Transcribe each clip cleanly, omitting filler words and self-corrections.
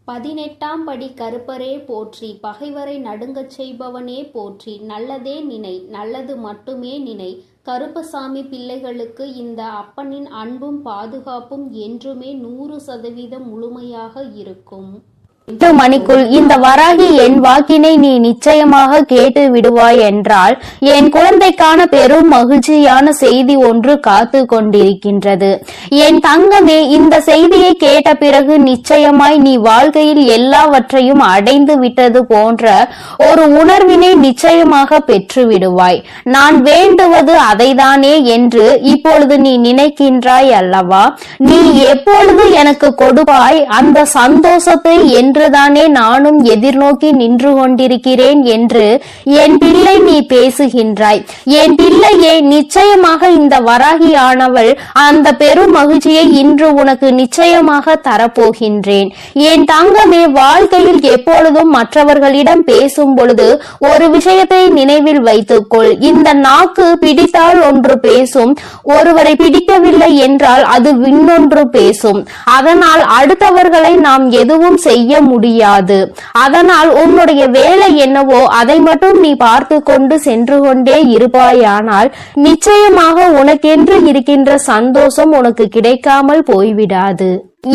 18ஆம் படி கருப்பரே போற்றி, பகைவரை நடுங்கச் செய்பவனே போற்றி, நல்லதே நினை, நல்லது மட்டுமே நினை. கருப்பசாமி பிள்ளைகளுக்கு இந்த அப்பனின் அன்பும் பாதுகாப்பும் என்றுமே 100% முழுமையாக இருக்கும். 8 மணிக்குள் இந்த வராகி என் வாக்கினை நீ நிச்சயமாக கேட்டு விடுவாய் என்றால் என் குழந்தைக்கான பெரும் மகிழ்ச்சியான செய்தி ஒன்று காத்து கொண்டிருக்கின்றது. என் தங்கமே, இந்த செய்தியை கேட்ட பிறகு நிச்சயமாய் நீ வாழ்க்கையில் எல்லாவற்றையும் அடைந்து விட்டது போன்ற ஒரு உணர்வினை நிச்சயமாக பெற்று விடுவாய். நான் வேண்டுவது அதைதானே என்று இப்பொழுது நீ நினைக்கின்றாய் அல்லவா? நீ எப்பொழுது எனக்கு கொடுப்பாய் அந்த சந்தோஷத்தை என்றுதானே நானும் எதிர்நோக்கி நின்று கொண்டிருக்கிறேன் என்று என் பிள்ளை நீ பேசுகின்றாய். என் பிள்ளையே, நிச்சயமாக இந்த வராகியானவள் அந்த பெரும் மகிழ்ச்சியை இன்று உனக்கு நிச்சயமாக தரப்போகின்றேன். என் தங்கமே, வாழ்க்கையில் எப்பொழுதும் மற்றவர்களிடம் பேசும் பொழுது ஒரு விஷயத்தை நினைவில் வைத்துக்கொள். இந்த நாக்கு பிடித்தால் ஒன்று பேசும், ஒருவரை பிடிக்கவில்லை என்றால் அது இன்னொன்று பேசும். அதனால் அடுத்தவர்களை நாம் எதுவும் செய்ய முடியாது. அதனால் உன்னுடைய வேலை என்னவோ அதை மட்டும் நீ பார்த்து கொண்டு சென்று கொண்டே இருப்பாயானால் நிச்சயமாக உனக்கென்று இருக்கின்ற சந்தோஷம் உனக்கு கிடைக்காமல் போய்விடாது.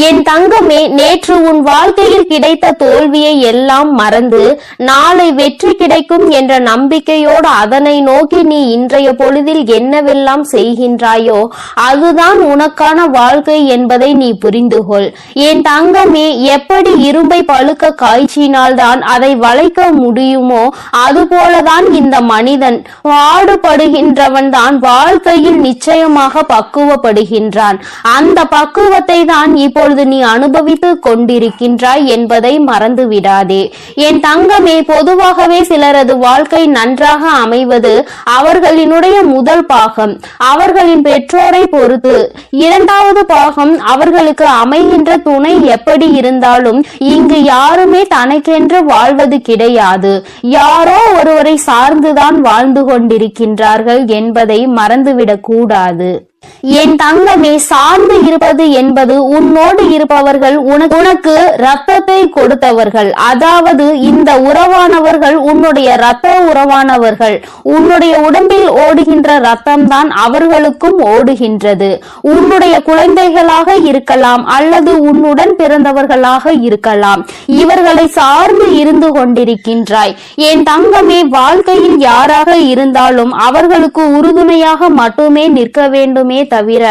என் தங்கமே, நேற்று உன் வாழ்க்கையில் கிடைத்த தோல்வியை எல்லாம் மறந்து நாளை வெற்றி கிடைக்கும் என்ற நம்பிக்கையோடு அதனை நோக்கி நீ இன்றைய பொழுதில் என்னவெல்லாம் செய்கின்றாயோ அதுதான் உனக்கான வாழ்க்கை என்பதை நீ புரிந்து கொள். என் தங்கமே, எப்படி இரும்பை பழுக்க காய்ச்சினால்தான் அதை வளைக்க முடியுமோ அதுபோலதான் இந்த மனிதன் பாடுபடுகின்றவன் தான் வாழ்க்கையில் நிச்சயமாக பக்குவப்படுகின்றான். அந்த பக்குவத்தை தான் இப்பொழுது நீ அனுபவித்துக் கொண்டிருக்கின்றாய் என்பதை மறந்து விடாதே. என் தங்கமே, பொதுவாகவே சிலரது வாழ்க்கை நன்றாக அமைவது அவர்களினுடைய முதல் பாகம் அவர்களின் பெற்றோரை பொறுத்து, இரண்டாவது பாகம் அவர்களுக்கு அமைகின்ற துணை எப்படி இருந்தாலும் இங்கு யாருமே தனக்கென்று வாழ்வது கிடையாது. யாரோ ஒருவரை சார்ந்துதான் வாழ்ந்து கொண்டிருக்கின்றார்கள் என்பதை மறந்துவிடக் கூடாது. என் தங்கமே, சார்ந்து இருப்பது என்பது உன்னோடு இருப்பவர்கள் உனக்கு ரத்தத்தை கொடுத்தவர்கள். அதாவது இந்த உறவானவர்கள் உன்னுடைய ரத்த உறவானவர்கள். உன்னுடைய உடம்பில் ஓடுகின்ற ரத்தம் தான் அவர்களுக்கும் ஓடுகின்றது. உன்னுடைய குழந்தைகளாக இருக்கலாம் அல்லது உன்னுடன் பிறந்தவர்களாக இருக்கலாம். இவர்களை சார்ந்து இருந்து கொண்டிருக்கின்றாய். என் தங்கமே, வாழ்க்கையில் யாராக இருந்தாலும் அவர்களுக்கு உறுதுணையாக மட்டுமே நிற்க வேண்டுமே தவிர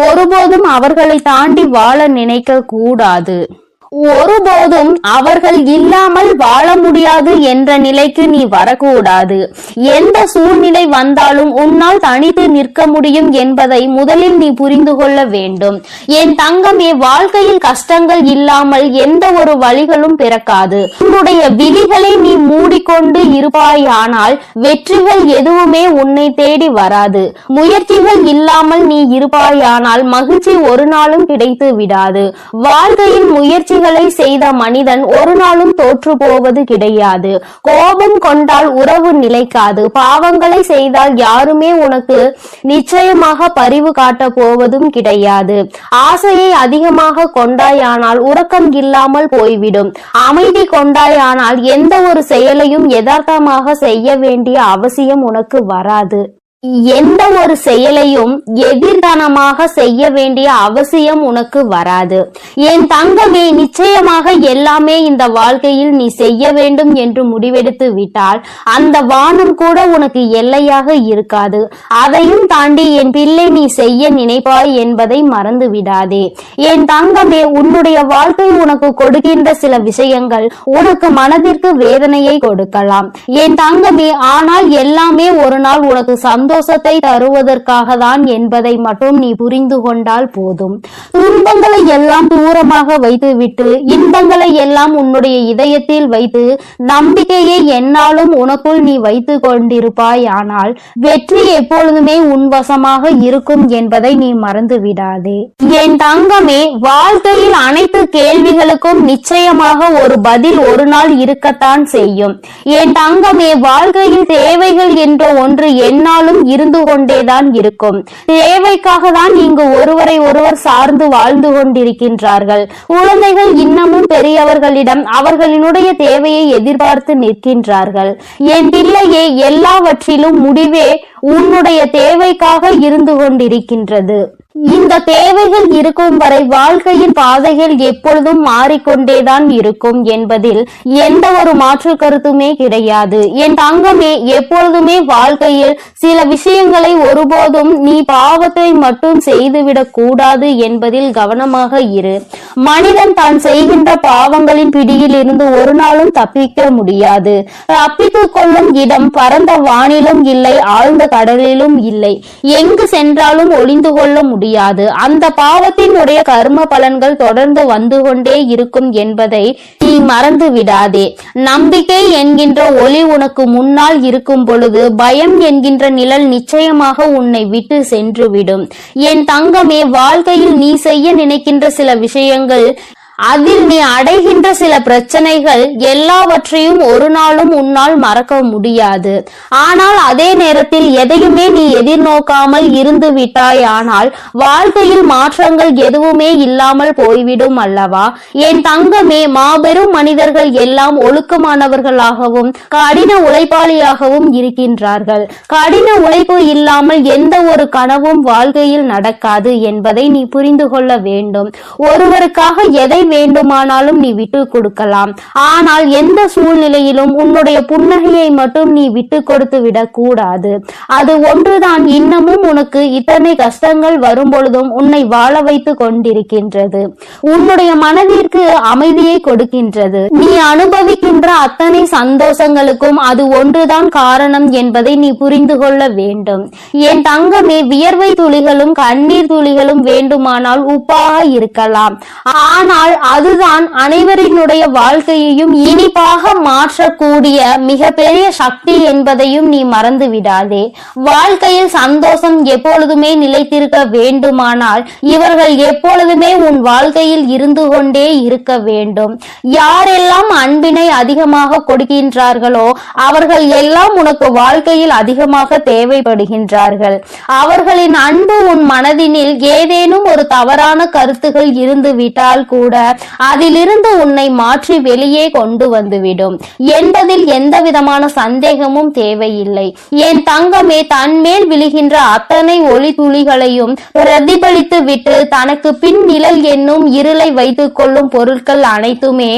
ஒருபோதும் அவர்களை தாண்டி வாழ நினைக்க கூடாது. ஒருபோதும் அவர்கள் இல்லாமல் வாழ முடியாது என்ற நிலைக்கு நீ வரக்கூடாது. எந்த சூழ்நிலை வந்தாலும் உன்னால் தனித்து நிற்க முடியும் என்பதை முதலில் நீ புரிந்து கொள்ள வேண்டும். என் தங்கமே, வாழ்க்கையில் கஷ்டங்கள் இல்லாமல் எந்த ஒரு வழிகளும் பிறக்காது. உன்னுடைய விழிகளை நீ மூடிக்கொண்டு இருப்பாயானால் வெற்றிகள் எதுவுமே உன்னை தேடி வராது. முயற்சிகள் இல்லாமல் நீ இருப்பாயானால் மகிழ்ச்சி ஒரு நாளும் கிடைத்து விடாது. வாழ்க்கையில் முயற்சி செய்த மனிதன் ஒரு நாளும் தோற்று போவது கிடையாது. கோபம் கொண்டால் உறவு நிலைக்காது. பாவங்களை செய்தால் யாருமே உனக்கு நிச்சயமாக பரிவு காட்ட போவதும் கிடையாது. ஆசையை அதிகமாக கொண்டாயானால் உறக்கம் இல்லாமல் போய்விடும். அமைதி கொண்டாயானால் எந்த ஒரு செயலையும் யதார்த்தமாக செய்ய வேண்டிய அவசியம் உனக்கு வராது. எந்த ஒரு செயலையும் எதிர்தனமாக செய்ய வேண்டிய அவசியம் உனக்கு வராது. என் தங்கமே, நிச்சயமாக எல்லாமே இந்த வாழ்க்கையில் நீ செய்ய வேண்டும் என்று முடிவெடுத்து விட்டால் அந்த வானம் கூட உனக்கு எல்லையாக இருக்காது. அதையும் தாண்டி என் பிள்ளை நீ செய்ய நினைப்பாய் என்பதை மறந்து விடாதே. என் தங்கமே, உன்னுடைய வாழ்க்கை உனக்கு கொடுக்கின்ற சில விஷயங்கள் உனக்கு மனதிற்கு வேதனையை கொடுக்கலாம். என் தங்கமே, ஆனால் எல்லாமே ஒரு நாள் உனக்கு சந்தோஷத்தை தருவதற்காக தான் என்பதை மட்டும் நீ புரிந்து கொண்டால் போதும். துன்பங்களை எல்லாம் தூரமாக வைத்துவிட்டு இன்பங்களை எல்லாம் உன்னுடைய இதயத்தில் வைத்து நம்பிக்கையை என்னாலும் உனக்குள் நீ வைத்து கொண்டிருப்பாய். ஆனால் வெற்றி எப்பொழுதுமே உன் வசமாக இருக்கும் என்பதை நீ மறந்து விடாதே. என் தங்கமே, வாழ்க்கையில் அனைத்து கேள்விகளுக்கும் நிச்சயமாக ஒரு பதில் ஒரு நாள் இருக்கத்தான் செய்யும். என் தங்கமே, வாழ்க்கையில் தேவைகள் என்ற ஒன்று என்னாலும் நாளும் இருந்து கொண்டேதான் இருக்கும். தேவைக்காக தான் இங்கு ஒருவரை ஒருவர் சார்ந்து வாழ்ந்து கொண்டிருக்கின்றார்கள். குழந்தைகள் இன்னமும் பெரியவர்களிடம் அவர்களினுடைய தேவையை எதிர்பார்த்து நிற்கின்றார்கள். என் பிள்ளையே, எல்லாவற்றிலும் முடிவே உன்னுடைய தேவைக்காக இருந்து கொண்டிருக்கின்றது. இந்த தேவைகள் இருக்கும் வரை வாழ்க்கையின் பாதைகள் எப்பொழுதும் மாறிக்கொண்டேதான் இருக்கும் என்பதில் எந்த ஒரு மாற்று கருத்துமே கிடையாது. என் தங்கமே, எப்பொழுதுமே வாழ்க்கையில் சில விஷயங்களை ஒருபோதும் நீ பாவத்தை மட்டும் செய்துவிடக் கூடாது என்பதில் கவனமாக இரு. மனிதன் தான் செய்கின்ற பாவங்களின் பிடியில் இருந்து ஒரு நாளும் தப்பிக்க முடியாது. தப்பித்துக் கொள்ளும் இடம் பரந்த வானிலும் இல்லை, ஆழ்ந்த கடலிலும் இல்லை. எங்கு சென்றாலும் ஒளிந்து கொள்ள முடியாது. அந்த பாவத்தினுடைய கர்ம பலன்கள் தொடர்ந்து வந்து கொண்டே இருக்கும் என்பதை நீ மறந்து விடாதே. நம்பிக்கை என்கின்ற ஒளி உனக்கு முன்னால் இருக்கும் பொழுது பயம் என்கின்ற நிழல் நிச்சயமாக உன்னை விட்டு சென்றுவிடும். என் தங்கமே, வாழ்க்கையில் நீ செய்ய நினைக்கின்ற சில விஷயங்கள், அதில் நீ அடைகின்ற சில பிரச்சனைகள் எல்லாவற்றையும் ஒரு நாளும் உன்னால் மறக்க முடியாது. ஆனால் அதே நேரத்தில் எதையுமே நீ எதிர்நோக்காமல் இருந்து விட்டாய், ஆனால் வாழ்க்கையில் மாற்றங்கள் எதுவுமே இல்லாமல் போய்விடும் அல்லவா? என் தங்கமே, மாபெரும் மனிதர்கள் எல்லாம் ஒழுக்கமானவர்களாகவும் கடின உழைப்பாளியாகவும் இருக்கின்றார்கள். கடின உழைப்பு இல்லாமல் எந்த ஒரு கனவும் வாழ்க்கையில் நடக்காது என்பதை நீ புரிந்து கொள்ள வேண்டும். ஒருவருக்காக எதை வேண்டுமானாலும் நீ விட்டு கொடுக்கலாம், ஆனால் எந்த சூழ்நிலையிலும் உன்னுடைய புன்னகையை மட்டும் நீ விட்டு கொடுத்து விடக் கூடாது. அது ஒன்றுதான் இன்னமும் உனக்கு இத்தனை கஷ்டங்கள் வரும் பொழுதும் உன்னை வாழ வைத்து கொண்டிருக்கின்றது. உன்னுடைய மனதிற்கு அமைதியை கொடுக்கின்றது. நீ அனுபவிக்கின்ற அத்தனை சந்தோஷங்களுக்கும் அது ஒன்றுதான் காரணம் என்பதை நீ புரிந்து கொள்ள வேண்டும். என் தங்கமே, வியர்வை துளிகளும் கண்ணீர் துளிகளும் வேண்டுமானால் உப்பாக இருக்கலாம், ஆனால் அதுதான் அனைவரினுடைய வாழ்க்கையையும் இனிப்பாக மாற்றக்கூடிய மிகப்பெரிய சக்தி என்பதையும் நீ மறந்து விடாதே. வாழ்க்கையில் சந்தோஷம் எப்பொழுதுமே நிலைத்திருக்க வேண்டுமானால் இவர்கள் எப்பொழுதுமே உன் வாழ்க்கையில் இருந்து கொண்டே இருக்க வேண்டும். யாரெல்லாம் அன்பினை அதிகமாக கொடுக்கின்றார்களோ அவர்கள் எல்லாம் உனக்கு வாழ்க்கையில் அதிகமாக தேவைப்படுகின்றார்கள். அவர்களின் அன்பு உன் மனதினில் ஏதேனும் ஒரு தவறான கருத்துகள் இருந்து விட்டால் கூட அதிலிருந்து உன்னை மாற்றி வெளியே கொண்டு வந்துவிடும் என்பதில் எந்த விதமான சந்தேகமும் தேவையில்லை. என் தங்கமே, தன்மேல் விழுகின்ற அத்தனை ஒளி துளிகளையும் பிரதிபலித்து விட்டு தனக்கு பின் நிழல் என்னும் இருளை வைத்துக் கொள்ளும் பொருட்கள் அனைத்துமே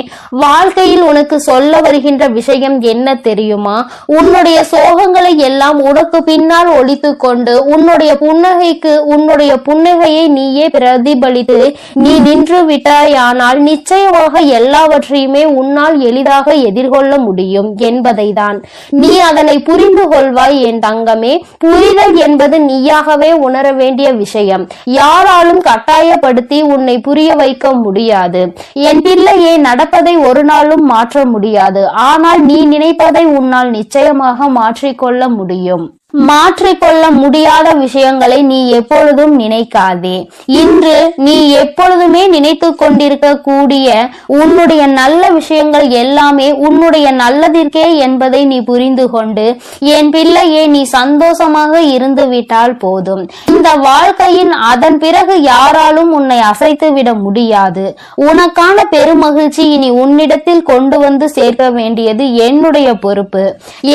வாழ்க்கையில் உனக்கு சொல்ல வருகின்ற விஷயம் என்ன தெரியுமா? உன்னுடைய சோகங்களை எல்லாம் உனக்கு பின்னால் ஒழித்து கொண்டு உன்னுடைய புன்னகையை நீயே பிரதிபலித்து நீ நின்று விட்டாயானால் நிச்சயமாக எல்லாவற்றையுமே உன்னால் எளிதாக எதிர்கொள்ள முடியும் என்பதை தான் நீ அதனை புரிந்து கொள்வாய். என் தங்கமே, புரிதல் என்பது நீயாகவே உணர வேண்டிய விஷயம். யாராலும் கட்டாயப்படுத்தி உன்னை புரிய வைக்க முடியாது. என் பிள்ளையே, நடப்பதை ஒரு நாளும் மாற்ற முடியாது, ஆனால் நீ நினைப்பதை உன்னால் நிச்சயமாக மாற்றிக்கொள்ள முடியும். மாற்றிக்கொள்ள முடியாத விஷயங்களை நீ எப்பொழுதும் நினைக்காதே. இன்று நீ எப்பொழுதுமே நினைத்து கொண்டிருக்க கூடிய உன்னுடைய நல்ல விஷயங்கள் எல்லாமே உன்னுடைய நல்லதிற்கே என்பதை நீ புரிந்து கொண்டு என் பிள்ளையே, நீ சந்தோஷமாக இருந்து விட்டால் போதும். இந்த வாழ்க்கையின் அதன் பிறகு யாராலும் உன்னை அசைத்து விட முடியாது. உனக்கான பெருமகிழ்ச்சி இனி உன்னிடத்தில் கொண்டு வந்து சேர்க்க வேண்டியது என்னுடைய பொறுப்பு.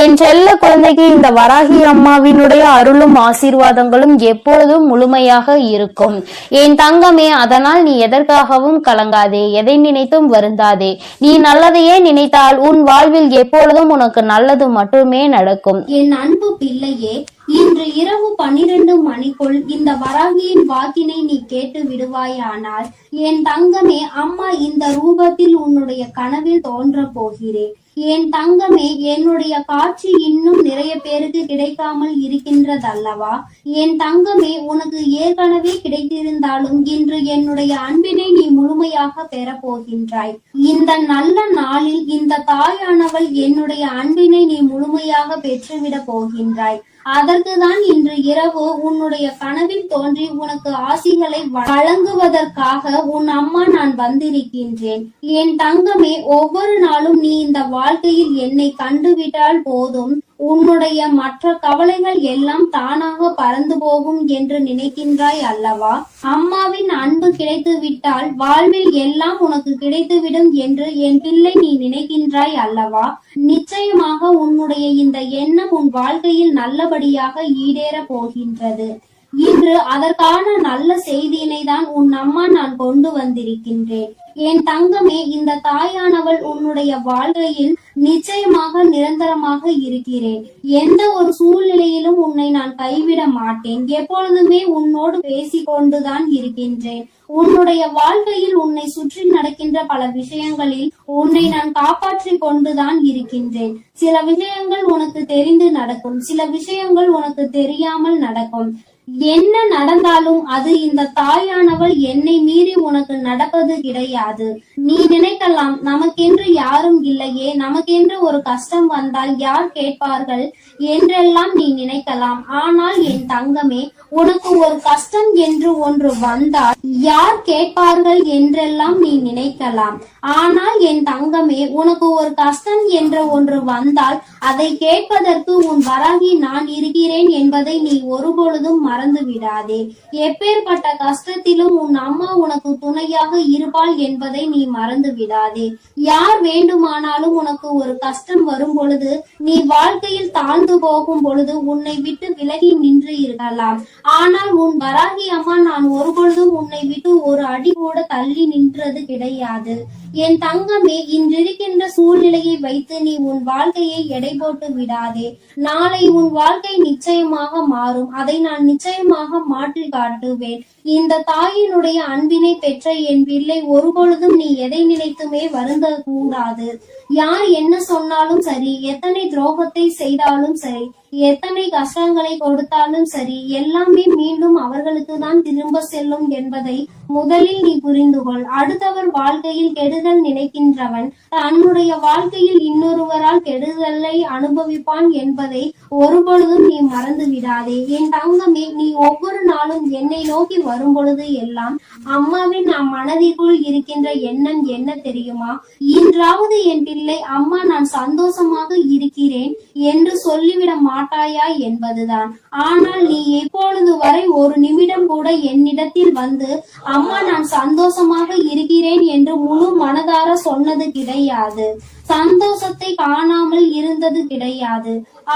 என் செல்ல குழந்தைக்கு இந்த வராகி அம்மாவினுடைய அருளும் ஆசீர்வாதங்களும் எப்பொழுதும் முழுமையாக இருக்கும். என் தங்கமே, அதனால் நீ எதற்காகவும் கலங்காதே, எதை நினைத்தும் வருந்தாதே. நீ நல்லதையே நினைத்தால் உன் வாழ்வில் எப்பொழுதும் உனக்கு நல்லது மட்டுமே நடக்கும். என் அன்பு பிள்ளையே, இன்று இரவு 12 மணிக்குள் இந்த வராகியின் வாக்கினை நீ கேட்டு விடுவாயானால் என் தங்கமே, அம்மா இந்த ரூபத்தில் உன்னுடைய கனவில் தோன்ற போகிறேன். என் தங்கமே, என்னுடைய காட்சி இன்னும் நிறைய பேருக்கு கிடைக்காமல் இருக்கின்றதல்லவா? என் தங்கமே, உனக்கு ஏற்கனவே கிடைத்திருந்தாலும் இன்று என்னுடைய அன்பினை நீ முழுமையாக பெற போகின்றாய். இந்த நல்ல நாளில் இந்த தாயானவள் என்னுடைய அன்பினை நீ முழுமையாக பெற்றுவிட போகின்றாய். அதற்குதான் இன்று இரவு உன்னுடைய கனவில் தோன்றி உனக்கு ஆசிகளை வழங்குவதற்காக உன் அம்மா நான் வந்திருக்கின்றேன். என் தங்கமே, ஒவ்வொரு நாளும் நீ இந்த வாழ்க்கையில் என்னை கண்டுவிட்டால் போதும், உன்னுடைய மற்ற கவலைகள் எல்லாம் தானாக பறந்து போகும் என்று நினைக்கின்றாய் அல்லவா? அம்மாவின் அன்பு கிடைத்து விட்டால் வாழ்வில் எல்லாம் உனக்கு கிடைத்துவிடும் என்று என் பிள்ளை நீ நினைக்கின்றாய் அல்லவா? நிச்சயமாக உன்னுடைய இந்த எண்ணம் உன் வாழ்க்கையில் நல்லபடியாக ஈடேற போகின்றது. இன்று அதற்கான நல்ல செய்தியினை தான் உன் அம்மா நான் கொண்டு வந்திருக்கின்றேன். என் தங்கமே, இந்த தாயானவள் உன்னுடைய வாழ்க்கையில் நிச்சயமாக நிரந்தரமாக இருக்கிறேன். எந்த ஒரு சூழ்நிலையிலும் உன்னை நான் கைவிட மாட்டேன். எப்பொழுதுமே உன்னோடு பேசிக்கொண்டுதான் இருக்கின்றேன். உன்னுடைய வாழ்க்கையில் உன்னை சுற்றி நடக்கின்ற பல விஷயங்களில் உன்னை நான் காப்பாற்றி கொண்டுதான் இருக்கின்றேன். சில விஷயங்கள் உனக்கு தெரிந்து நடக்கும், சில விஷயங்கள் உனக்கு தெரியாமல் நடக்கும். என்ன நடந்தாலும் அது இந்த தாயானவள் என்னை மீறி உனக்கு நடப்பது கிடையாது. நீ நினைக்கலாம், நமக்கென்று யாரும் இல்லையே, நமக்கென்று ஒரு கஷ்டம் வந்தால் யார் கேட்பார்கள் என்றெல்லாம் நீ நினைக்கலாம். ஆனால் என் தங்கமே, உனக்கு ஒரு கஷ்டம் என்று ஒன்று வந்தால் யார் கேட்பார்கள் என்றெல்லாம் நீ நினைக்கலாம். ஆனால் என் தங்கமே, உனக்கு ஒரு கஷ்டம் என்ற ஒன்று வந்தால் அதை கேட்பதற்கு உன் வராகி நான் இருக்கிறேன் என்பதை நீ ஒருபொழுதும் மறந்து விடாதே. எப்பேற்பட்ட கஷ்டத்திலும் உன் அம்மா உனக்கு துணையாக இருப்பாள் என்பதை நீ மறந்து விடாதே. யார் வேண்டுமானாலும் உனக்கு ஒரு கஷ்டம் வரும் பொழுது, நீ வாழ்க்கையில் தாழ்ந்து போகும் பொழுது உன்னை விட்டு விலகி நின்று இருக்கலாம். ஆனால் உன் வராகி அம்மா நான் ஒருபொழுதும் உன்னை விட்டு ஒரு அடி கூட தள்ளி நின்றது கிடையாது. என் தங்கமே, இன்றிருக்கின்ற சூழ்நிலையை வைத்து நீ உன் வாழ்க்கையை எடை போட்டு விடாதே. நாளை உன் வாழ்க்கை நிச்சயமாக மாறும். அதை நான் நிச்சயமாக மாற்றி காட்டுவேன். இந்த தாயினுடைய அன்பினை பெற்ற என் பிள்ளை, ஒருபொழுதும் நீ எதை நினைத்துமே வருந்த கூடாது. யார் என்ன சொன்னாலும் சரி, எத்தனை துரோகத்தை செய்தாலும் சரி, எத்தனை கஷ்டங்களை கொடுத்தாலும் சரி, எல்லாமே மீண்டும் அவர்களுக்கு தான் திரும்ப செல்லும் என்பதை முதலில் நீ புரிந்து கொள். அடுத்தவர் வாழ்க்கையில் கெடுதல் நினைக்கின்றவன் தன்னுடைய வாழ்க்கையில் இன்னொருவரால் கெடுதலை அனுபவிப்பான் என்பதை ஒருபொழுதும் நீ மறந்து விடாதே. என் தங்கமே, நீ ஒவ்வொரு நாளும் என்னை நோக்கி வரும் பொழுது எல்லாம் அம்மாவின் மனதிற்குள் இருக்கின்ற எண்ணம் என்ன தெரியுமா? இன்றாவது என் பிள்ளை, அம்மா நான் சந்தோஷமாக இருக்கிறேன் என்று சொல்லிவிட மாட்டாயா என்பதுதான். ஆனால் நீ எப்பொழுது வரை ஒரு நிமிடம் கூட என்னிடத்தில் வந்து அம்மா நான் சந்தோஷமாக இருக்கிறேன் என்று முழு மனதார சொன்னது கிடையாது. சந்தோஷத்தை காணாமல் இருந்தது கிடையாது.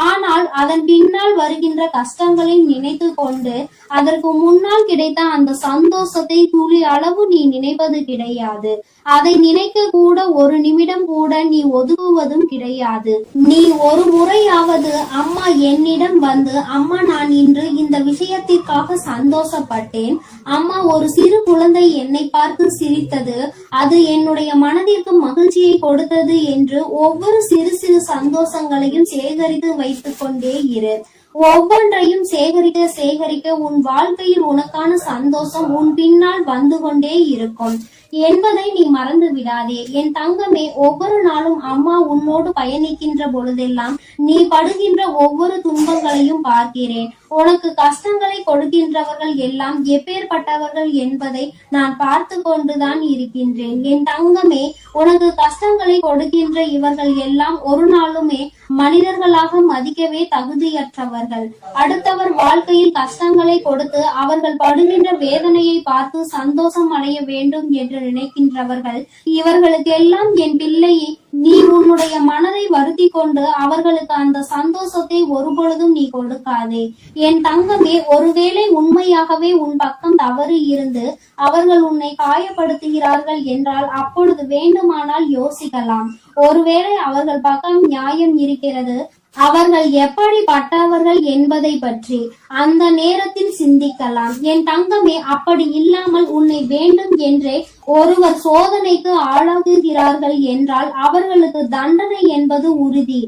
ஆனால் அதன் பின்னால் வருகின்ற கஷ்டங்களை நினைத்து கொண்டு அதற்கு முன்னால் கிடைத்த அந்த சந்தோஷத்தை துளி அளவு நீ நினைப்பது கிடையாது. அதை நினைக்க கூட ஒரு நிமிடம் கூட நீ ஒதுக்குவதும் கிடையாது. நீ ஒரு முறையாவது அம்மா என்னிடம் வந்து, அம்மா நான் இன்று இந்த விஷயத்திற்காக சந்தோஷப்பட்டேன், அம்மா ஒரு சிறு குழந்தை என்னை பார்த்து சிரித்தது, அது என்னுடைய மனதிற்கு மகிழ்ச்சியை கொடுத்தது என்று ஒவ்வொரு சிறு சிறு சந்தோஷங்களையும் சேகரித்து வைத்துக் கொண்டே இரு. ஒவ்வொன்றையும் சேகரிக்க சேகரிக்க உன் வாழ்க்கையில் உனக்கான சந்தோஷம் உன் பின்னால் வந்து கொண்டே இருக்கும் என்பதை நீ மறந்து விடாதே. என் தங்கமே, ஒவ்வொரு நாளும் அம்மா உன்னோடு பயணிக்கின்ற பொழுதெல்லாம் நீ படுகின்ற ஒவ்வொரு துன்பங்களையும் பார்க்கிறேன். உனக்கு கஷ்டங்களை கொடுக்கின்றவர்கள் எல்லாம் எப்பேற்பட்டவர்கள் என்பதை நான் பார்த்து கொண்டுதான் இருக்கின்றேன். என் தங்கமே, உனக்கு கஷ்டங்களை கொடுக்கின்ற இவர்கள் எல்லாம் ஒரு நாளுமே மனிதர்களாக மதிக்கவே தகுதியற்றவர்கள். அடுத்தவர் வாழ்க்கையில் கஷ்டங்களை கொடுத்து அவர்கள் படுகின்ற வேதனையை பார்த்து சந்தோஷம் அடைய வேண்டும் என்று நினைக்கின்றவர்கள் இவர்களுக்கெல்லாம் என் பிள்ளை, நீ உன்னுடைய மனதை வருத்தி கொண்டு அவர்களுக்கு அந்த சந்தோஷத்தை ஒருபொழுதும் நீ கொடுக்காதே. என் தங்கமே, ஒருவேளை உண்மையாகவே உன் பக்கம் தவறு இருந்து அவர்கள் உன்னை காயப்படுத்துகிறார்கள் என்றால் அப்பொழுது வேண்டுமானால் யோசிக்கலாம். ஒருவேளை அவர்கள் பக்கம் நியாயம் இருக்கிறது, அவர்கள் எப்படிப்பட்டவர்கள் என்பதை பற்றி அந்த நேரத்தில் சிந்திக்கலாம். என் தங்கமே, அப்படி இல்லாமல் உன்னை வேண்டும் என்றே ஒருவர் சோதனைக்கு ஆளாகுகிறார்கள் என்றால் அவர்களுக்கு தண்டனை என்பது உறுதி.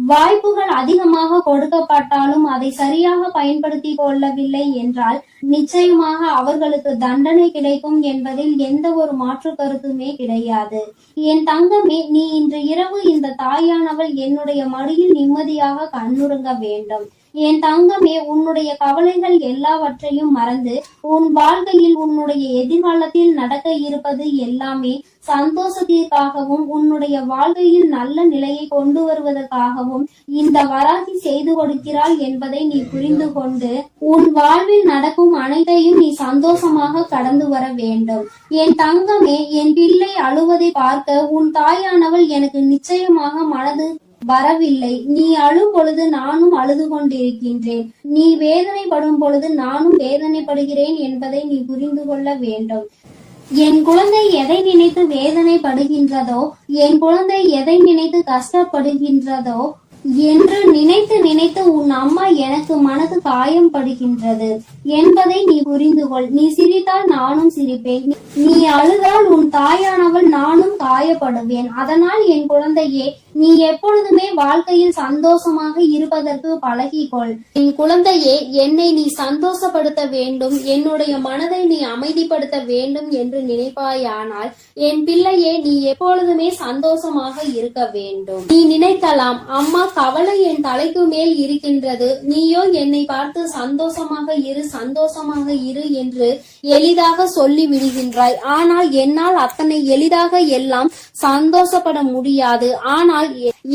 வாய்ப்புகள் அதிகமாக கொடுக்கப்பட்டாலும் அதை சரியாக பயன்படுத்தி கொள்ளவில்லை என்றால் நிச்சயமாக அவர்களுக்கு தண்டனை கிடைக்கும் என்பதில் எந்த ஒரு மாற்று கருத்துமே கிடையாது. என் தங்கமே, நீ இன்று இரவு இந்த தாயானவள் என்னுடைய மடியில் நிம்மதியாக கண்ணுறங்க வேண்டும். என் தங்கமே, உன்னுடைய கவலைகள் எல்லாவற்றையும் மறந்து உன் வாழ்க்கையில் உன்னுடைய எதிர்காலத்தில் நடக்க இருப்பது எல்லாமே சந்தோஷத்திற்காகவும் உன்னுடைய வாழ்க்கையில் நல்ல நிலையை கொண்டு வருவதற்காகவும் இந்த வராகி செய்து கொடுக்கிறாள் என்பதை நீ புரிந்து கொண்டு உன் வாழ்வில் நடக்கும் அனைத்தையும் நீ சந்தோஷமாக கடந்து வர வேண்டும். என் தங்கமே, என் பிள்ளை அழுவதை பார்க்க உன் தாயானவள் எனக்கு நிச்சயமாக மனது வரவில்லை. நீ அழும் பொழுது நானும் அழுது கொண்டிருக்கின்றேன். நீ வேதனைப்படும் பொழுது நானும் வேதனைப்படுகிறேன் என்பதை நீ புரிந்து கொள்ள வேண்டும். என் குழந்தை எதை நினைத்து வேதனைப்படுகின்றதோ, என் குழந்தை எதை நினைத்து கஷ்டப்படுகின்றதோ என்று நினைத்து நினைத்து உன் அம்மா எனக்கு மனது காயம் படுகின்றது என்பதை நீ புரிந்து கொள். நீ சிரித்தால் நானும் சிரிப்பேன், நீ அழுதால் உன் தாயானவள் நானும் காயப்படுவேன். அதனால் என் குழந்தையே, நீ எப்பொழுதுமே வாழ்க்கையில் சந்தோஷமாக இருப்பதற்கு பழகிக்கொள். என் குழந்தையே, என்னை நீ சந்தோஷப்படுத்த வேண்டும், என்னுடைய மனதை நீ அமைதிப்படுத்த வேண்டும் என்று நினைப்பாயானால் என் பிள்ளையே, நீ எப்பொழுதுமே சந்தோஷமாக இருக்க வேண்டும். நீ நினைக்கலாம், அம்மா கவலை என் தலைக்கு மேல் இருக்கின்றது, நீயோ என்னை பார்த்து சந்தோஷமாக இரு என்று எளிதாக சொல்லி விடுகின்றாய். ஆனால் என்னால் அத்தனை எளிதாக எல்லாம் சந்தோஷப்பட முடியாது. ஆனால்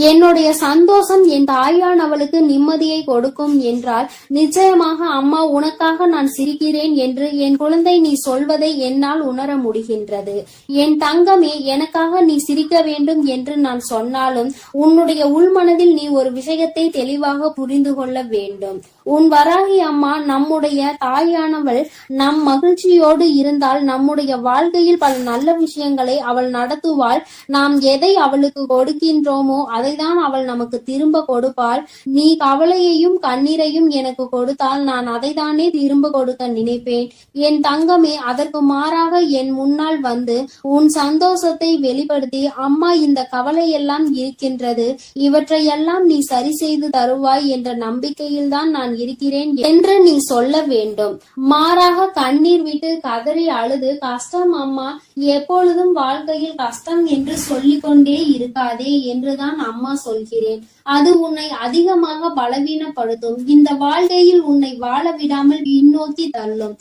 என்னுடைய சந்தோஷம் என் தாயானவளுக்கு நிம்மதியை கொடுக்கும் என்றால் நிச்சயமாக அம்மா உனக்காக நான் சிரிக்கிறேன் என்று என் குழந்தை நீ சொல்வதை என்னால் உணர முடிகின்றது. என் தங்கமே, எனக்காக நீ சிரிக்க வேண்டும் என்று நான் சொன்னாலும் உன்னுடைய உள்மனதில் நீ ஒரு விஷயத்தை தெளிவாக புரிந்து கொள்ள வேண்டும். உன் வராகி அம்மா நம்முடைய தாயானவள் நம் மகிழ்ச்சியோடு இருந்தால் நம்முடைய வாழ்க்கையில் பல நல்ல விஷயங்களை அவள் நடத்துவாள். நாம் எதை அவளுக்கு கொடுக்கின்றோமோ அதைதான் அவள் நமக்கு திரும்ப கொடுப்பாள். நீ கவலையையும் கண்ணீரையும் எனக்கு கொடுத்தால் நான் அதைதானே திரும்ப கொடுக்க நினைப்பேன். என் தங்கமே, அதற்கு மாறாக என் முன்னால் வந்து உன் சந்தோஷத்தை வெளிப்படுத்தி, அம்மா இந்த கவலையெல்லாம் இருக்கின்றது, இவற்றையெல்லாம் நீ சரி செய்து தருவாய் என்ற நம்பிக்கையில் தான் நான் இருக்கிறேன் என்று நீ சொல்ல வேண்டும். மாறாக கண்ணீர் விட்டு கதறி அழுது, கஷ்டம் அம்மா, எப்பொழுதும் வாழ்க்கையில் கஷ்டம் என்று சொல்லிக் கொண்டே இருக்காதே என்றுதான் அம்மா சொல்கிறேன். அது உன்னை அதிகமாக பலவீனப்படுத்தும். இந்த வாழ்க்கையில் உன்னை வாழ விடாமல் பின்னோக்கி தள்ளும்.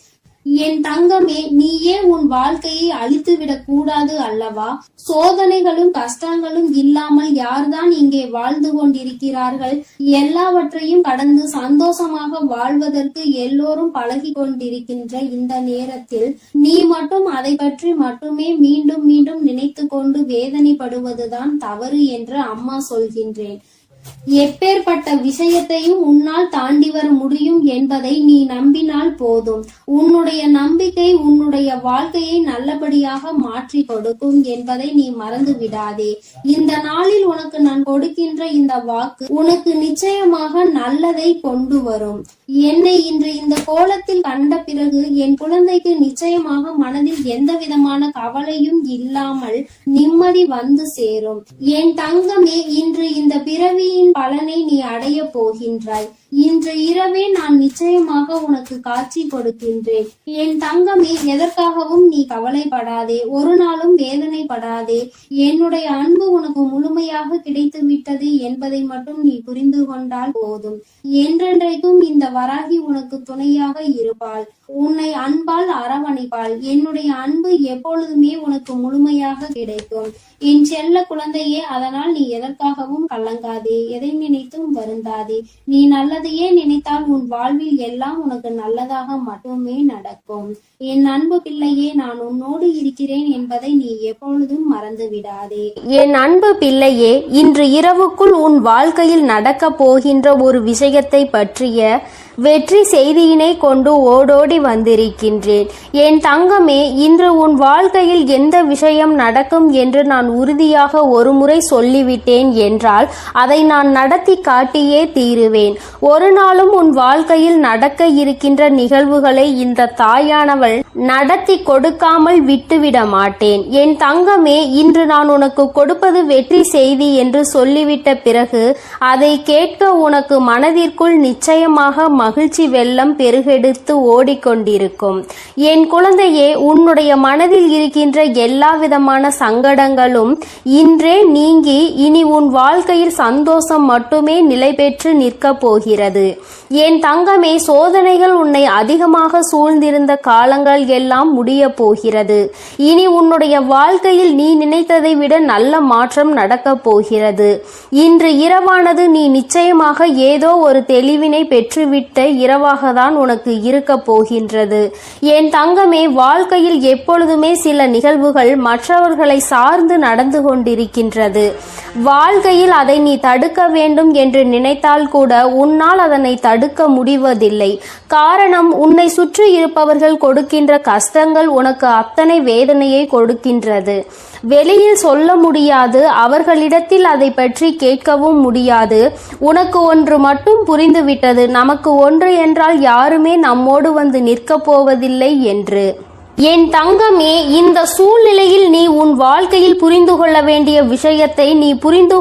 என் தங்கமே, நீயே உன் வாழ்க்கையை அழித்து விடக் கூடாது அல்லவா? சோதனைகளும் கஷ்டங்களும் இல்லாமல் யார்தான் இங்கே வாழ்ந்து கொண்டிருக்கிறார்கள்? எல்லாவற்றையும் கடந்து சந்தோஷமாக வாழ்வதற்கு எல்லோரும் பழகி கொண்டிருக்கின்ற இந்த நேரத்தில் நீ மட்டும் அதை பற்றி மட்டுமே மீண்டும் மீண்டும் நினைத்து கொண்டு வேதனைப்படுவதுதான் தவறு என்று அம்மா சொல்கின்றேன். எப்பேற்பட்ட விஷயத்தையும் உன்னால் தாண்டி வர முடியும் என்பதை நீ நம்பினால் போதும். உன்னுடைய நம்பிக்கை உன்னுடைய வாழ்க்கையை நல்லபடியாக மாற்றி கொடுக்கும் என்பதை நீ மறந்து விடாதே. இந்த நாளில் உனக்கு நான் கொடுக்கின்ற இந்த வாக்கு உனக்கு நிச்சயமாக நல்லதை கொண்டு வரும். என்னை இன்று இந்த கோலத்தில் கண்ட பிறகு என் குழந்தைக்கு நிச்சயமாக மனதில் எந்த விதமான கவலையும் இல்லாமல் நிம்மதி வந்து சேரும். என் தங்கமே, இன்று இந்த பிறவி பலனை நீ அடைய போகின்றாய். இன்று இரவே நான் நிச்சயமாக உனக்கு காட்சி கொடுக்கின்றேன். என் தங்கமே, எதற்காகவும் நீ கவலைப்படாதே, ஒரு நாளும் வேதனைப்படாதே. என்னுடைய அன்பு உனக்கு முழுமையாக கிடைத்து விட்டது என்பதை மட்டும் நீ புரிந்து கொண்டால் போதும். என்றென்றைக்கும் இந்த வராகி உனக்கு துணையாக இருப்பாள், உன்னை அன்பால் அரவணைப்பாள். என்னுடைய அன்பு எப்பொழுதுமே உனக்கு முழுமையாக கிடைக்கும் என் செல்ல குழந்தையே. அதனால் நீ எதற்காகவும் கலங்காதே, எதை நினைத்தும் வருந்தாதே. நீ நல்லதையே நினைத்தால் உன் வாழ்வில் எல்லாம் உனக்கு நல்லதாக மட்டுமே நடக்கும். என் அன்பு பிள்ளையே, நான் உன்னோடு இருக்கிறேன் என்பதை நீ எப்பொழுதும் மறந்து விடாதே. என் அன்பு பிள்ளையே, இன்று இரவுக்குள் உன் வாழ்க்கையில் நடக்க போகின்ற ஒரு விஷயத்தை பற்றிய வெற்றி செய்தியினை கொண்டு ஓடோடி வந்திருக்கின்றேன். என் தங்கமே, இன்று உன் வாழ்க்கையில் எந்த விஷயம் நடக்கும் என்று நான் உறுதியாக ஒருமுறை சொல்லிவிட்டேன் என்றால் அதை நான் நடத்தி காட்டியே தீருவேன். ஒரு நாளும் உன் வாழ்க்கையில் நடக்க இருக்கின்ற நிகழ்வுகளை இந்த தாயானவள் நடத்தி கொடுக்காமல் விட்டுவிட மாட்டேன். என் தங்கமே, இன்று நான் உனக்கு கொடுப்பது வெற்றி செய்தி என்று சொல்லிவிட்ட பிறகு அதை கேட்க உனக்கு மனதிற்குள் நிச்சயமாக மகிழ்ச்சி வெள்ளம் பெருகெடுத்து ஓடிக்கொண்டிருக்கும். என் குழந்தையே, உன்னுடைய மனதில் இருக்கின்ற எல்லா விதமான சங்கடங்களும் இன்றே நீங்கி இனி உன் வாழ்க்கையில் சந்தோஷம் மட்டுமே நிலை பெற்று நிற்கப் போகிறது. என் தங்கமே, சோதனைகள் உன்னை அதிகமாக சூழ்ந்திருந்த காலங்கள் எல்லாம் முடிய போகிறது. இனி உன்னுடைய வாழ்க்கையில் நீ நினைத்ததை விட நல்ல மாற்றம் நடக்கப் போகிறது. இன்று இரவானது நீ நிச்சயமாக ஏதோ ஒரு தெளிவினை பெற்றுவிட்ட இரவாக தான் உனக்கு இருக்க போகின்றது. என் தங்கமே, வாழ்க்கையில் எப்பொழுதுமே சில நிகழ்வுகள் மற்றவர்களை சார்ந்து நடந்து கொண்டிருக்கின்றது. வாழ்க்கையில் அதை நீ தடுக்க வேண்டும் என்று நினைத்தால் கூட உன்னால் அதனை தடுக்க முடிவதில்லை. காரணம், உன்னை சுற்றி இருப்பவர்கள் கொடுக்கின்ற கஷ்டங்கள் உனக்கு அத்தனை வேதனையை கொடுக்கின்றது. வெளியில் சொல்ல முடியாது, அவர்களிடத்தில் அதை பற்றி கேட்கவும் முடியாது. உனக்கு ஒன்று மட்டும் புரிந்துவிட்டது, நமக்கு ஒன்று என்றால் யாருமே நம்மோடு வந்து நிற்கப் போவதில்லை என்று. என் தங்கமே, இந்த சூழ்நிலையில் நீ உன் வாழ்க்கையில் புரிந்து கொள்ள வேண்டிய விஷயத்தை நீ புரிந்து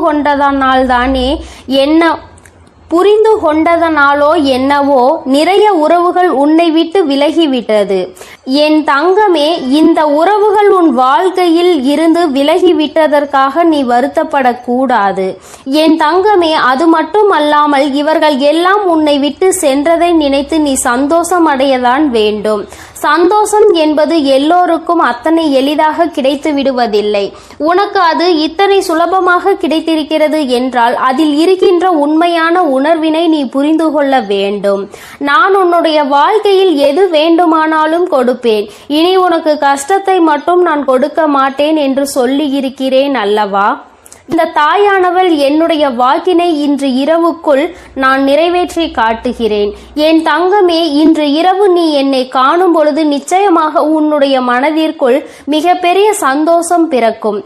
கொண்டதனாலோ என்னவோ நிறைய உறவுகள் உன்னை விட்டு விலகிவிட்டது. என் தங்கமே, இந்த உறவுகள் உன் வாழ்க்கையில் இருந்து விலகிவிட்டதற்காக நீ வருத்தப்படக்கூடாது. என் தங்கமே, அது மட்டும் அல்லாமல் இவர்கள் எல்லாம் உன்னை விட்டு சென்றதை நினைத்து நீ சந்தோஷம் அடையதான் வேண்டும். சந்தோஷம் என்பது எல்லோருக்கும் அத்தனை எளிதாக கிடைத்து விடுவதில்லை. உனக்கு அது இத்தனை சுலபமாக கிடைத்திருக்கிறது என்றால் அதில் இருக்கின்ற உண்மையான உணர்வினை நீ புரிந்து கொள்ள வேண்டும். நான் உன்னுடைய வாழ்க்கையில் எது வேண்டுமானாலும் கொடுப்பேன், இனி உனக்கு கஷ்டத்தை மட்டும் நான் கொடுக்க மாட்டேன் என்று சொல்லி இருக்கிறேன் அல்லவா? இந்த தாயானவள் என்னுடைய வாக்கினை இன்று இரவுக்குள் நான் நிறைவேற்றி காட்டுகிறேன். என் தங்கமே, இன்று இரவு நீ என்னை காணும் பொழுது நிச்சயமாக உன்னுடைய மனதிற்குள் மிகப்பெரிய சந்தோஷம் பிறக்கும்.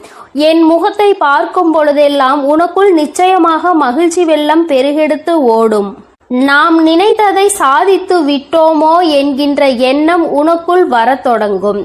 என் முகத்தை பார்க்கும் பொழுதெல்லாம் உனக்குள் நிச்சயமாக மகிழ்ச்சி வெள்ளம் பெருகெடுத்து ஓடும். நாம் நினைத்ததை சாதித்து விட்டோமோ என்கின்ற எண்ணம் உனக்குள் வரத் தொடங்கும்.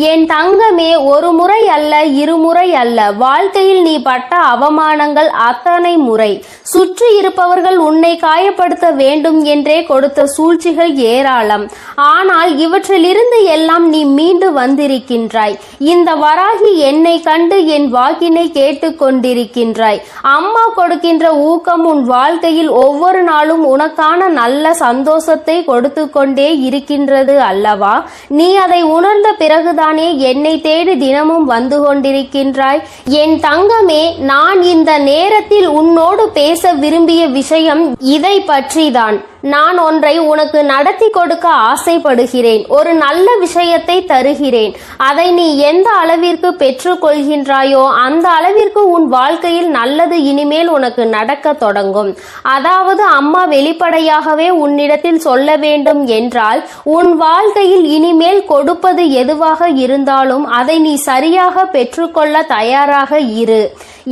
என் தங்கமே, ஒரு முறை அல்ல, இருமுறை அல்ல, வாழ்க்கையில் நீ பட்ட அவமானங்கள் அத்தனை முறை. சுற்றி இருப்பவர்கள் உன்னை காயப்படுத்த வேண்டும் என்றே கொடுத்த சூழ்ச்சிகள் ஏராளம். ஆனால் இவற்றிலிருந்து எல்லாம் நீ மீண்டு வந்திருக்கின்றாய். இந்த வராகி என்னை கண்டு என் வாக்கினை கேட்டு கொண்டிருக்கின்றாய். அம்மா கொடுக்கின்ற ஊக்கம் உன் வாழ்க்கையில் ஒவ்வொரு நாளும் உனக்கான நல்ல சந்தோஷத்தை கொடுத்து கொண்டே இருக்கின்றது அல்லவா? நீ அதை உணர்ந்த பிறகுதானே என்னை தேடி தினமும் வந்து கொண்டிருக்கின்றாய். என் தங்கமே, நான் இந்த நேரத்தில் உன்னோடு பேச விரும்பிய விஷயம் இதை பற்றிதான். நான் ஒன்றை உனக்கு நடத்தி கொடுக்க ஆசைப்படுகிறேன். ஒரு நல்ல விஷயத்தை தருகிறேன். அதை நீ எந்த அளவிற்கு பெற்றுக்கொள்கின்றாயோ அந்த அளவிற்கு உன் வாழ்க்கையில் நல்லது இனிமேல் உனக்கு நடக்க தொடங்கும். அதாவது அம்மா வெளிப்படையாகவே உன்னிடத்தில் சொல்ல வேண்டும் என்றால், உன் வாழ்க்கையில் இனிமேல் கொடுப்பது எதுவாக இருந்தாலும் அதை நீ சரியாக பெற்றுக்கொள்ள தயாராக இரு.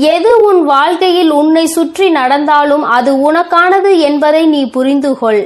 எது உன் வாழ்க்கையில் உன்னை சுற்றி நடந்தாலும் அது உனக்கானது என்பதை நீ புரிந்து கொள்.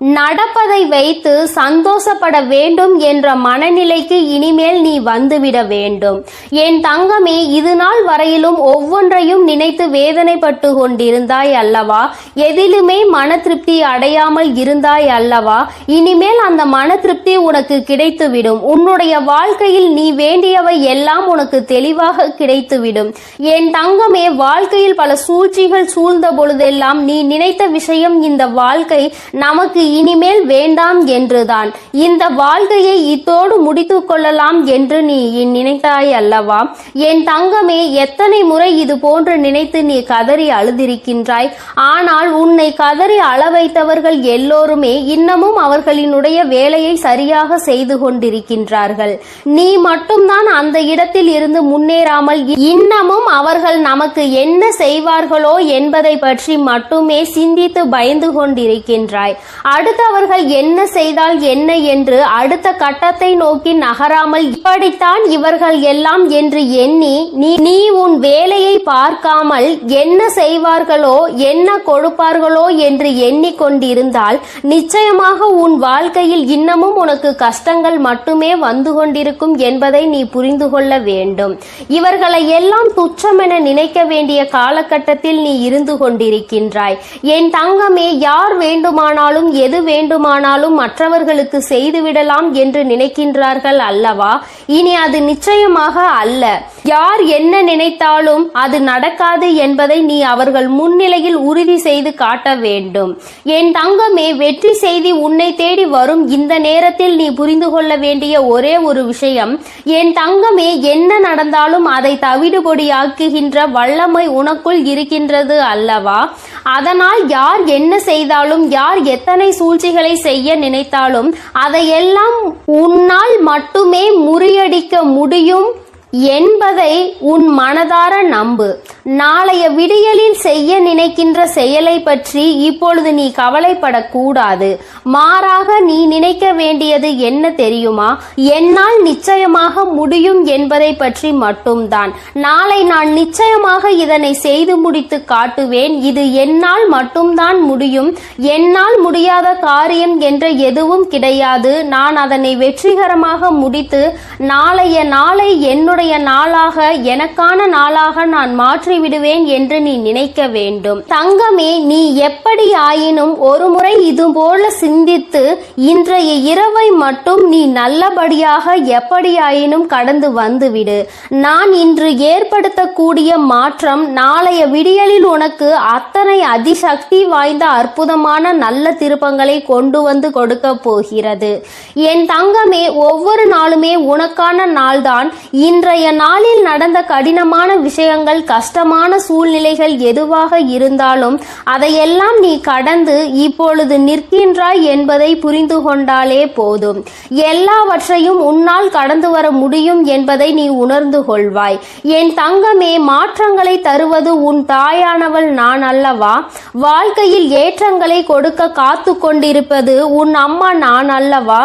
நடப்பதை வைத்து சந்தோஷப்பட வேண்டும் என்ற மனநிலைக்கு இனிமேல் நீ வந்துவிட வேண்டும். என் தங்கமே, இது நாள் வரையிலும் ஒவ்வொன்றையும் நினைத்து வேதனைப்பட்டு கொண்டிருந்தாய் அல்லவா? எதிலுமே மன திருப்தி அடையாமல் இருந்தாய் அல்லவா? இனிமேல் அந்த மன திருப்தி உனக்கு கிடைத்துவிடும். உன்னுடைய வாழ்க்கையில் நீ வேண்டியவை எல்லாம் உனக்கு தெளிவாக கிடைத்துவிடும். என் தங்கமே, வாழ்க்கையில் பல சூழ்ச்சிகள் சூழ்ந்த பொழுதெல்லாம் நீ நினைத்த விஷயம், இந்த வாழ்க்கை நமக்கு இனிமேல் வேண்டாம் என்றுதான். இந்த வாழ்க்கையை இத்தோடு முடித்துக் கொள்ளலாம் என்று நீ நினைத்தாய் அல்லவா? என் தங்கமே, எத்தனை முறை இது போன்று நினைத்து நீ கதறி அழுதிருக்கின்றாய். ஆனால் உன்னை கதறி அள வைத்தவர்கள் எல்லோருமே இன்னமும் அவர்களினுடைய வேலையை சரியாக செய்து கொண்டிருக்கின்றார்கள். நீ மட்டும்தான் அந்த இடத்தில் இருந்து முன்னேறாமல் இன்னமும் அவர்கள் நமக்கு என்ன செய்வார்களோ என்பதை பற்றி மட்டுமே சிந்தித்து பயந்து கொண்டிருக்கின்றாய். அடுத்தவர்கள் என்ன செய்தால் என்ன என்று அடுத்த கட்டத்தை நோக்கி நகராமல் இப்படித்தான் இவர்கள் எல்லாம் என்று எண்ணி நீ உன் வேலையை பார்க்காமல் என்ன செய்வார்களோ என்ன கொடுப்பார்களோ என்று எண்ணிக்கொண்டிருந்தால் நிச்சயமாக உன் வாழ்க்கையில் இன்னமும் உனக்கு கஷ்டங்கள் மட்டுமே வந்து கொண்டிருக்கும் என்பதை நீ புரிந்து கொள்ள வேண்டும். இவர்களை எல்லாம் துச்சமென நினைக்க வேண்டிய காலகட்டத்தில் நீ இருந்து கொண்டிருக்கின்றாய். என் தங்கமே, யார் வேண்டுமானாலும் எது வேண்டுமானாலும் மற்றவர்களுக்கு செய்துவிடலாம் என்று நினைக்கின்றார்கள் அல்லவா? இனி அது நிச்சயமாக அல்ல. யார் என்ன நினைத்தாலும் அது நடக்காது என்பதை நீ அவர்கள் முன்னிலையில் உறுதி செய்து காட்ட வேண்டும். என் தங்கமே, வெற்றி செய்தி உன்னை தேடி வரும் இந்த நேரத்தில் நீ புரிந்து கொள்ள வேண்டிய ஒரே ஒரு விஷயம், என் தங்கமே, என்ன நடந்தாலும் அதை தவிடுபொடியாக்குகின்ற வல்லமை உனக்குள் இருக்கின்றது அல்லவா? அதனால் யார் என்ன செய்தாலும், யார் எத்தனை சூழ்ச்சிகளை செய்ய நினைத்தாலும் அதையெல்லாம் உன்னால் மட்டுமே முறியடிக்க முடியும் என்பதை உன் மனதார நம்பு. நாளைய விடியலில் செய்ய நினைக்கின்ற செயலை பற்றி இப்பொழுது நீ கவலைப்படக்கூடாது. மாறாக நீ நினைக்க வேண்டியது என்ன தெரியுமா? என்னால் நிச்சயமாக முடியும் என்பதை பற்றி மட்டும்தான். நாளை நான் நிச்சயமாக இதனை செய்து முடித்து காட்டுவேன். இது என்னால் மட்டும்தான் முடியும். என்னால் முடியாத காரியம் என்ற எதுவும் கிடையாது. நான் அதனை வெற்றிகரமாக முடித்து நாளைய நாளை என்னுடைய நாளாக, எனக்கான நாளாக நான் மாற்றி விடுவேன் என்று நீ நினைக்க வேண்டும். தங்கமே, நீ எப்படி ஆயினும் ஒரு முறை இது போல சிந்தித்து இன்றைய இரவை மட்டும் நீ நல்லபடியாக எப்படியாயினும் கடந்து வந்துவிடு. நான் இன்று ஏற்படுத்தக்கூடிய மாற்றம் நாளைய விடியலில் உனக்கு அத்தனை அதிசக்தி வாய்ந்த அற்புதமான நல்ல திருப்பங்களை கொண்டு வந்து கொடுக்க போகிறது. என் தங்கமே, ஒவ்வொரு நாளுமே உனக்கான நாள்தான். இன்றைய நாளில் நடந்த கடினமான விஷயங்கள், கஷ்டமான சூழ்நிலைகள் எதுவாக இருந்தாலும் அதையெல்லாம் நீ கடந்து இப்பொழுது நிற்கின்றாய் என்பதை புரிந்து கொண்டாலே போதும். எல்லாவற்றையும் உன்னால் கடந்து வர முடியும் என்பதை நீ உணர்ந்து கொள்வாய். என் தங்கமே, மாற்றங்களை தருவது உன் தாயானவள் நான் அல்லவா? வாழ்க்கையில் ஏற்றங்களை கொடுக்க காத்து கொண்டிருப்பது உன் அம்மா நான் அல்லவா?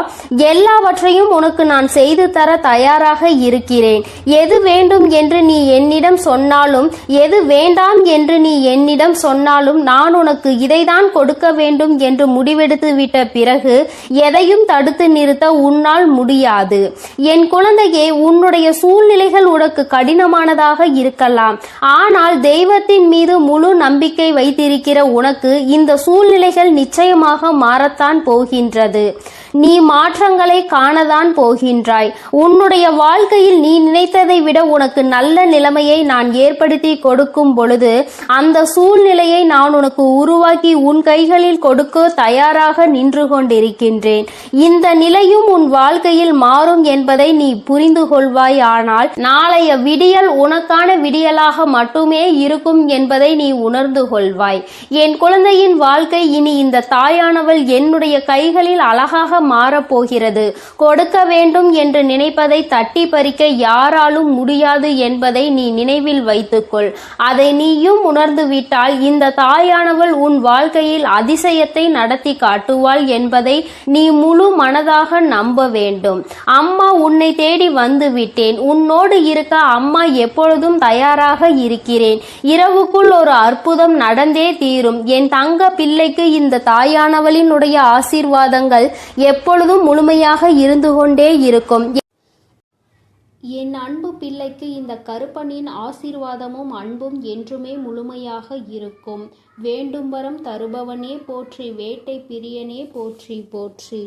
எல்லாவற்றையும் உனக்கு நான் செய்து தர தயாராக இருக்கிறேன். எது வேண்டும் என்று நீ என்னிடம் சொன்னாலும், எது வேண்டாம் என்று நீ என்னிடம் சொன்னாலும், நான் உனக்கு இதைதான் கொடுக்க வேண்டும் என்று முடிவெடுத்து விட்ட பிறகு எதையும் தடுத்து நிறுத்த உன்னால் முடியாது. என் குழந்தையே, உன்னுடைய சூழ்நிலைகள் உனக்கு கடினமானதாக இருக்கலாம். ஆனால் தெய்வத்தின் மீது முழு நம்பிக்கை வைத்திருக்கிற உனக்கு இந்த சூழ்நிலைகள் நிச்சயமாக மாறத்தான் போகின்றது. நீ மாற்றங்களை காணதான் போகின்றாய். உன்னுடைய வாழ்க்கையில் நீ நினைத்ததை விட உனக்கு நல்ல நிலைமையை நான் ஏற்படுத்தி கொடுக்கும் பொழுது அந்த சூழ்நிலையை நான் உனக்கு உருவாக்கி உன் கைகளில் கொடுக்க தயாராக நின்று கொண்டிருக்கின்றேன். இந்த நிலையும் உன் வாழ்க்கையில் மாறும் என்பதை நீ புரிந்து கொள்வாய். ஆனால் நாளைய விடியல் உனக்கான விடியலாக மட்டுமே இருக்கும் என்பதை நீ உணர்ந்து கொள்வாய். என் குழந்தையின் வாழ்க்கை இனி இந்த தாயானவள் என்னுடைய கைகளில் அழகாக மாறப்போகிறது. கொடுக்க வேண்டும் என்று நினைப்பதை தட்டி பறிக்க யாராலும் முடியாது என்பதை நீ நினைவில் வைத்துக்கொள். அதை நீயும் உணர்ந்து விட்டால் இந்த தாயானவள் உன் வாழ்க்கையில் அதிசயத்தை நடத்தி காட்டுவாள் என்பதை நீ முழு மனதாக நம்ப வேண்டும். அம்மா உன்னை தேடி வந்து விட்டேன். உன்னோடு இருக்க அம்மா எப்பொழுதும் தயாராக இருக்கிறேன். இரவுக்குள் ஒரு அற்புதம் நடந்தே தீரும். என் தங்க பிள்ளைக்கு இந்த தாயானவளினுடைய ஆசீர்வாதங்கள் எப்பொழுதும் முழுமையாக இருந்து கொண்டே இருக்கும். என் அன்பு பிள்ளைக்கு இந்த கருப்பனின் ஆசீர்வாதமும் அன்பும் என்றுமே முழுமையாக இருக்கும். வேண்டும் வரம் தருபவனே போற்றி, வேட்டை பிரியனே போற்றி போற்றி.